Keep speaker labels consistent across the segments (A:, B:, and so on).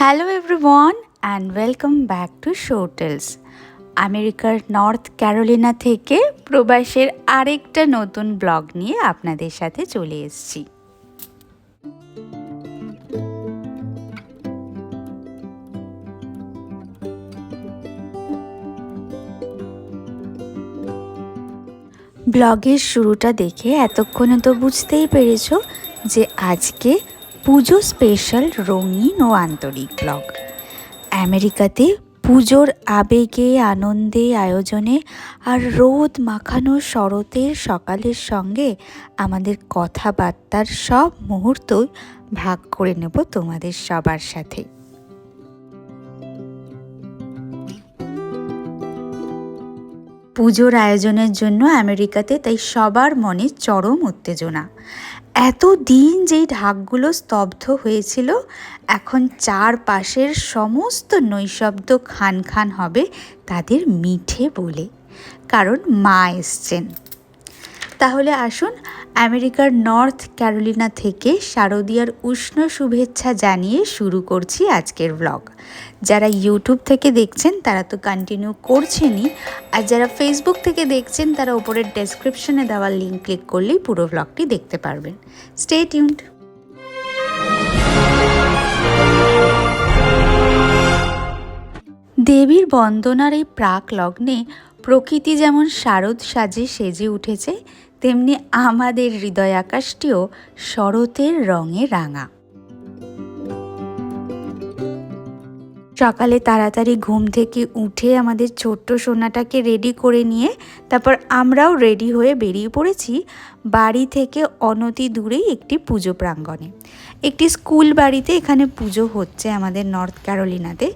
A: Hello everyone and welcome back to Show Tales. আমেরিকার North Carolina থেকে প্রবাসের আরেকটা নতুন ব্লগ নিয়ে আপনাদের সাথে চলে এসেছি। ব্লগের শুরুটা দেখে এতক্ষণে তো বুঝতেই পেরেছো যে আজকে পুজো স্পেশাল রঙিন ও আন্তরিক ব্লগ। আমেরিকাতে পুজোর আবেগে, আনন্দে, আয়োজনে আর রোদ মাখানো শরতের সকালের সঙ্গে আমাদের কথাবার্তার সব মুহূর্তই ভাগ করে নেব তোমাদের সবার সাথে। পুজোর আয়োজনের জন্য আমেরিকাতে তাই সবার মনে চরম উত্তেজনা। এতদিন যেই ঢাকগুলো স্তব্ধ হয়েছিল, এখন চারপাশের সমস্ত নৈশব্দ খান খান হবে তাদের মিঠে বলে, কারণ মা এসছেন। তাহলে আসুন আমেরিকার নর্থ ক্যারোলিনা থেকে শারদীয়ার উষ্ণ শুভেচ্ছা জানিয়ে শুরু করছি আজকের ব্লগ। যারা ইউটিউব থেকে দেখছেন তারা তো কন্টিনিউ করছেনই, আর যারা ফেসবুক থেকে দেখছেন তারা উপরের ডেসক্রিপশনে দেওয়া লিঙ্ক ক্লিক করলেই পুরো ব্লগটি দেখতে পারবেন। Stay tuned. দেবীর বন্দনার এই প্রাক লগ্নে প্রকৃতি যেমন শারদ সাজে সেজে উঠেছে, তেমনি আমাদের হৃদয় আকাশটিও শরতের রঙে রাঙা। সকালে তাড়াতাড়ি ঘুম থেকে উঠে আমাদের ছোট্ট সোনাটাকে রেডি করে নিয়ে তারপর আমরাও রেডি হয়ে বেরিয়ে পড়েছি বাড়ি থেকে অনতি দূরেই একটি পুজো প্রাঙ্গণে। একটি স্কুল বাড়িতে এখানে পুজো হচ্ছে আমাদের নর্থ ক্যারোলিনাতে।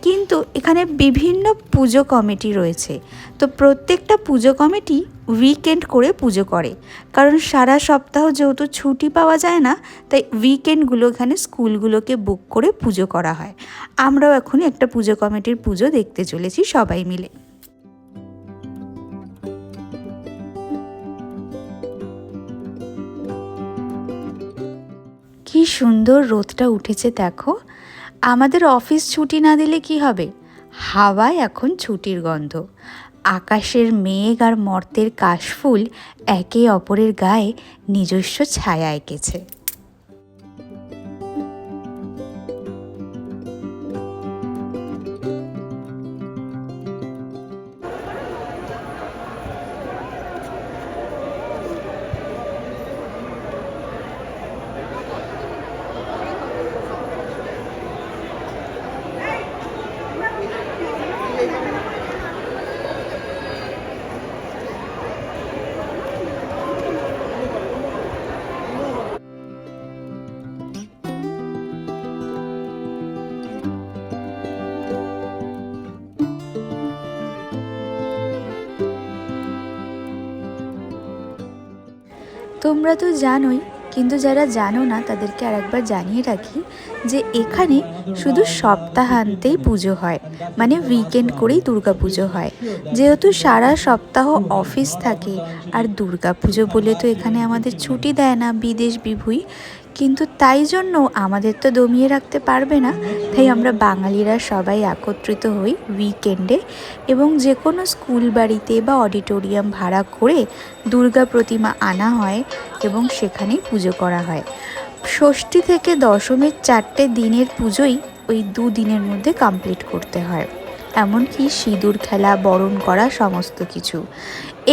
A: কিন্তু এখানে বিভিন্ন পুজো কমিটি রয়েছে, তো প্রত্যেকটা পুজো কমিটি উইকেন্ড করে পুজো করে, কারণ সারা সপ্তাহ যেহেতু ছুটি পাওয়া যায় না, তাই উইকেন্ডগুলো এখানে স্কুলগুলোকে বুক করে পুজো করা হয়। আমরাও এখন একটা পুজো কমিটির পুজো দেখতে চলেছি সবাই মিলে। কি সুন্দর রোদটা উঠেছে দেখো। আমাদের অফিস ছুটি না দিলে কি হবে, হাওয়ায় এখন ছুটির গন্ধ। আকাশের মেঘ আর মর্তের কাশফুল একে অপরের গায়ে নিজস্ব ছায়া এঁকেছে। তোমরা তো জানোই, কিন্তু যারা জানো না তাদেরকে আরেকবার জানিয়ে রাখি যে এখানে শুধু সপ্তাহান্তেই পুজো হয়, মানে উইকেন্ড করেই দুর্গা পুজো হয়। যেহেতু সারা সপ্তাহ অফিস থাকে আর দুর্গা পুজো বলে তো এখানে আমাদের ছুটি দেয় না বিদেশ বিভুঁই, কিন্তু তাই জন্য আমাদের তো দমিয়ে রাখতে পারবে না, তাই আমরা বাঙালিরা সবাই একত্রিত হই উইকেন্ডে এবং যে কোনো স্কুল বাড়িতে বা অডিটোরিয়াম ভাড়া করে দুর্গা প্রতিমা আনা হয় এবং সেখানেই পুজো করা হয়। ষষ্ঠী থেকে দশমীর 4টে দিনের পুজোই ওই 2 দিনের মধ্যে কমপ্লিট করতে হয়, এমনকি সিঁদুর খেলা, বরণ করা, সমস্ত কিছু।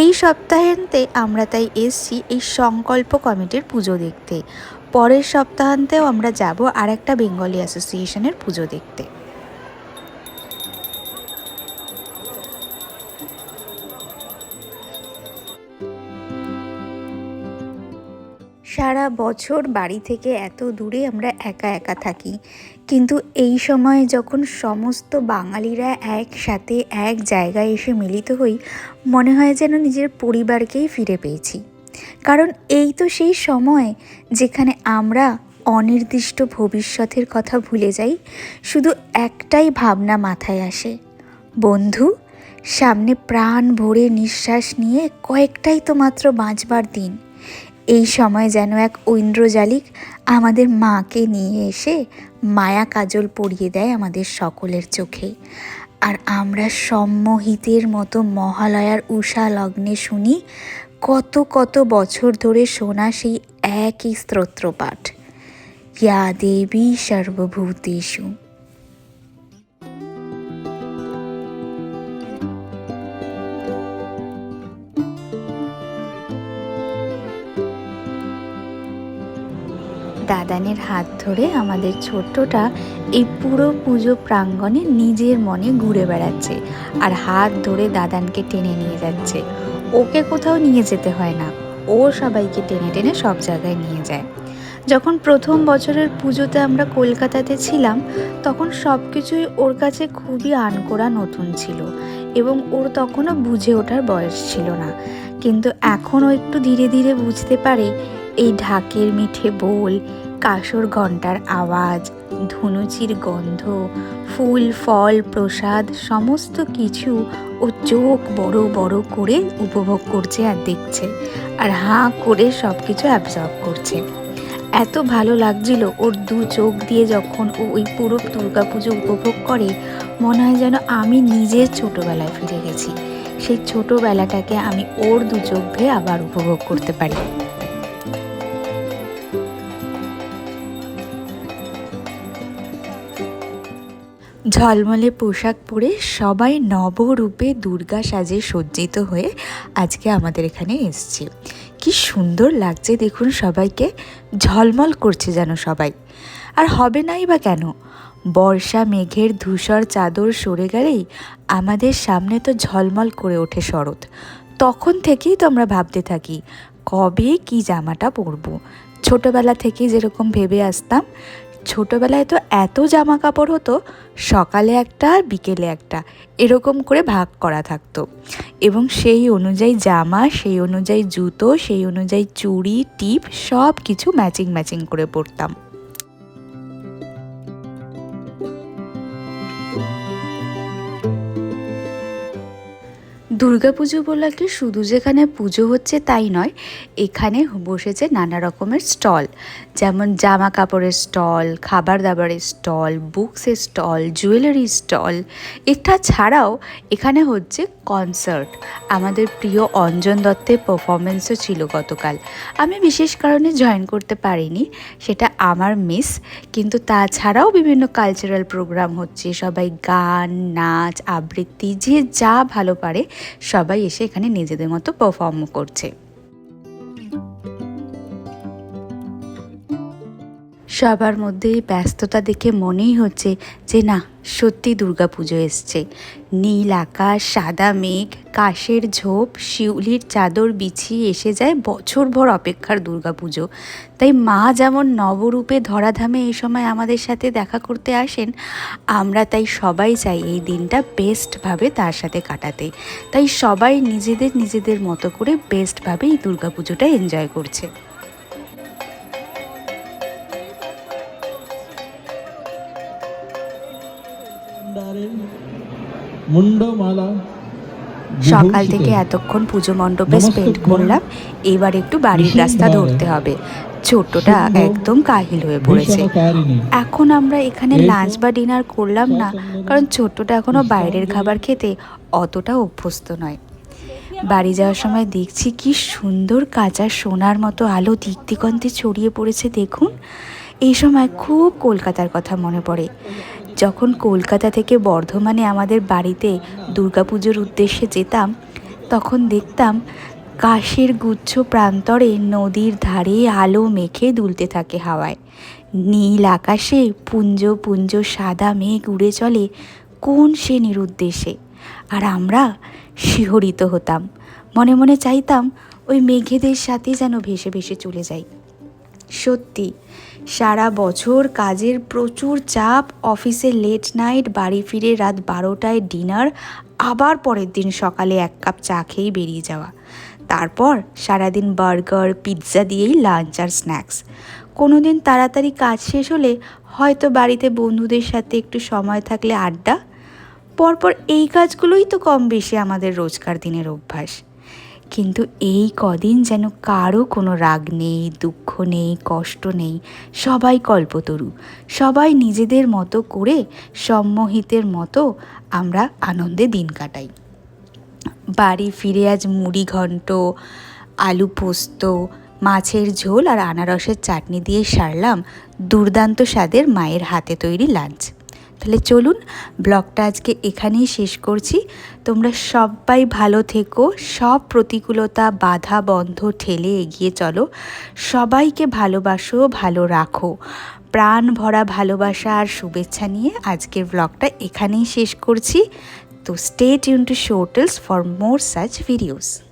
A: এই সপ্তাহান্তে আমরা তাই এসছি এই সংকল্প কমিটির পুজো দেখতে। পরের সপ্তাহান্তেও আমরা যাব আর একটা বেঙ্গলি অ্যাসোসিয়েশনের পুজো দেখতে। সারা বছর বাড়ি থেকে এত দূরে আমরা একা একা থাকি, কিন্তু এই সময় যখন সমস্ত বাঙালিরা একসাথে এক জায়গায় এসে মিলিত হই, মনে হয় যেন নিজের পরিবারকেই ফিরে পেয়েছি। কারণ এই তো সেই সময় যেখানে আমরা অনির্দিষ্ট ভবিষ্যতের কথা ভুলে যাই, শুধু একটাই ভাবনা মাথায় আসে, বন্ধু, সামনে প্রাণ ভরে নিঃশ্বাস নিয়ে কয়েকটাই তো মাত্র বাঁচবার দিন। এই সময় যেন এক ঐন্দ্রজালিক আমাদের মাকে নিয়ে এসে মায়া কাজল পরিয়ে দেয় আমাদের সকলের চোখে। আর আমরা সম্মোহিতের মতো মহালয়ার উষা লগ্নে শুনি কত কত বছর ধরে শোনা সেই একই স্তোত্রপাঠ, ইয়া দেবী সর্বভূতেষু। দাদানের হাত ধরে আমাদের ছোট্টটা এই পুরো পুজো প্রাঙ্গণে নিজের মনে ঘুরে বেড়াচ্ছে, আর হাত ধরে দাদানকে টেনে নিয়ে যাচ্ছে। ওকে কোথাও নিয়ে যেতে হয় না, ও সবাইকে টেনে টেনে সব জায়গায় নিয়ে যায়। যখন প্রথম বছরের পুজোতে আমরা কলকাতাতে ছিলাম, তখন সব কিছুই ওর কাছে খুবই আনকোড়া নতুন ছিল, এবং ওর তখনও বুঝে ওঠার বয়স ছিল না। কিন্তু এখনও একটু ধীরে ধীরে বুঝতে পারে এই ঢাকের মিঠে বোল, কাঁসর ঘণ্টার আওয়াজ, ধুনুচির গন্ধ, ফুল ফল প্রসাদ সমস্ত কিছু ও চোখ বড় বড় করে উপভোগ করছে আর দেখছে, আর হাঁ করে সব কিছু অ্যাবজর্ব করছে। এত ভালো লাগছিল ওর দু চোখ দিয়ে যখন ও ওই পুরো দুর্গাপুজো উপভোগ করে, মনে হয় যেন আমি নিজের ছোটোবেলায় ফিরে গেছি। সেই ছোটোবেলাটাকে আমি ওর দু চোখ দিয়ে আবার উপভোগ করতে পারি। ঝলমলে পোশাক পরে সবাই নবরূপে দুর্গা সাজে সজ্জিত হয়ে আজকে আমাদের এখানে এসছে। কি সুন্দর লাগছে দেখুন, সবাইকে ঝলমল করছে যেন সবাই। আর হবে নাই বা কেন, বর্ষা মেঘের ধূসর চাদর সরে গেলেই আমাদের সামনে তো ঝলমল করে ওঠে শরৎ। তখন থেকেই তো আমরা ভাবতে থাকি কবে কি জামাটা পরবো। ছোটোবেলা থেকেই যেরকম ভেবে আসতাম, ছোটোবেলায় তো এত জামা কাপড় হতো, সকালে একটা আর বিকেলে একটা এরকম করে ভাগ করা থাকতো, এবং সেই অনুযায়ী জামা, সেই অনুযায়ী জুতো, সেই অনুযায়ী চুড়ি টিপ সব কিছু ম্যাচিং ম্যাচিং করে পরতাম। দুর্গাপুজো বলাকে শুধু যেখানে পুজো হচ্ছে তাই নয়, এখানে বসেছে নানা রকমের স্টল, যেমন জামা কাপড়ের স্টল, খাবার দাবারের স্টল, বুকসের স্টল, জুয়েলারি স্টল। এটা ছাড়াও এখানে হচ্ছে কনসার্ট। আমাদের প্রিয় অঞ্জন দত্তের পারফরমেন্সও ছিল গতকাল। আমি বিশেষ কারণে জয়েন করতে পারিনি, সেটা আমার মিস। কিন্তু তাছাড়াও বিভিন্ন কালচারাল প্রোগ্রাম হচ্ছে, সবাই গান নাচ আবৃত্তি যে যা ভালো পারে সবাই এসে এখানে নিজেদের মতো পারফর্মও করছে। সবার মধ্যে এই ব্যস্ততা দেখে মনেই হচ্ছে যে না, সত্যি দুর্গাপুজো এসছে। নীল আকাশ, সাদা মেঘ, কাশের ঝোপ, শিউলির চাদর বিছিয়ে এসে যায় বছরভর অপেক্ষার দুর্গাপুজো। তাই মা যেমন নবরূপে ধরাধামে এই সময় আমাদের সাথে দেখা করতে আসেন, আমরা তাই সবাই চাই এই দিনটা বেস্টভাবে তার সাথে কাটাতে। তাই সবাই নিজেদের নিজেদের মতো করে বেস্টভাবে এই দুর্গাপুজোটা এনজয় করছে। সকাল থেকে এতক্ষণ পুজো মণ্ডপে স্পেন্ড করলাম, এবার একটু বাড়ির রাস্তা ধরতে হবে। ছোট্টটা একদম কাহিল হয়ে পড়েছে। এখন আমরা এখানে লাঞ্চ বা ডিনার করলাম না, কারণ ছোট্টটা এখনও বাইরের খাবার খেতে অতটা অভ্যস্ত নয়। বাড়ি যাওয়ার সময় দেখছি কি সুন্দর কাঁচা সোনার মতো আলো দিক দিগন্তে ছড়িয়ে পড়েছে দেখুন। এই সময় খুব কলকাতার কথা মনে পড়ে। যখন কলকাতা থেকে বর্ধমানে আমাদের বাড়িতে দুর্গাপুজোর উদ্দেশ্যে যেতাম, তখন দেখতাম কাশের গুচ্ছ প্রান্তরে নদীর ধারে আলো মেখে দুলতে থাকে হাওয়ায়। নীল আকাশে পুঞ্জ পুঞ্জ সাদা মেঘ উড়ে চলে কোন সে নিরুদ্দেশে, আর আমরা শিহরিত হতাম। মনে মনে চাইতাম ওই মেঘেদের সাথে যেন ভেসে ভেসে চলে যাই। সত্যি সারা বছর কাজের প্রচুর চাপ, অফিসে লেট নাইট, বাড়ি ফিরে রাত 12টায় ডিনার, আবার পরের দিন সকালে 1 কাপ চা খেয়েই বেরিয়ে যাওয়া। তারপর সারাদিন বার্গার পিৎজা দিয়েই লাঞ্চ আর স্ন্যাক্স। কোনো দিন তাড়াতাড়ি কাজ শেষ হলে হয়তো বাড়িতে বন্ধুদের সাথে একটু সময় থাকলে আড্ডা। পরপর এই কাজগুলোই তো কম বেশি আমাদের রোজকার দিনের অভ্যাস। কিন্তু এই কদিন যেন কারো কোনো রাগ নেই, দুঃখ নেই, কষ্ট নেই, সবাই কল্পতরু, সবাই নিজেদের মতো করে সম্মোহিতের মতো আমরা আনন্দে দিন কাটাই। বাড়ি ফিরে আজ মুড়ি ঘন্ট, আলু পোস্ত, মাছের ঝোল আর আনারসের চাটনি দিয়ে সারলাম দুর্দান্ত স্বাদের মায়ের হাতে তৈরি লাঞ্চ। তাহলে চলুন ব্লগটা আজকে এখানেই শেষ করছি। তোমরা সবাই ভালো থেকো, সব প্রতিকূলতা বাধা বন্ধ ঠেলে এগিয়ে চলো, সবাইকে ভালোবাসো, ভালো রাখো। প্রাণ ভরা ভালোবাসা আর শুভেচ্ছা নিয়ে আজকের ব্লগটা এখানেই শেষ করছি। তো stay tune to Show Tales for more such videos.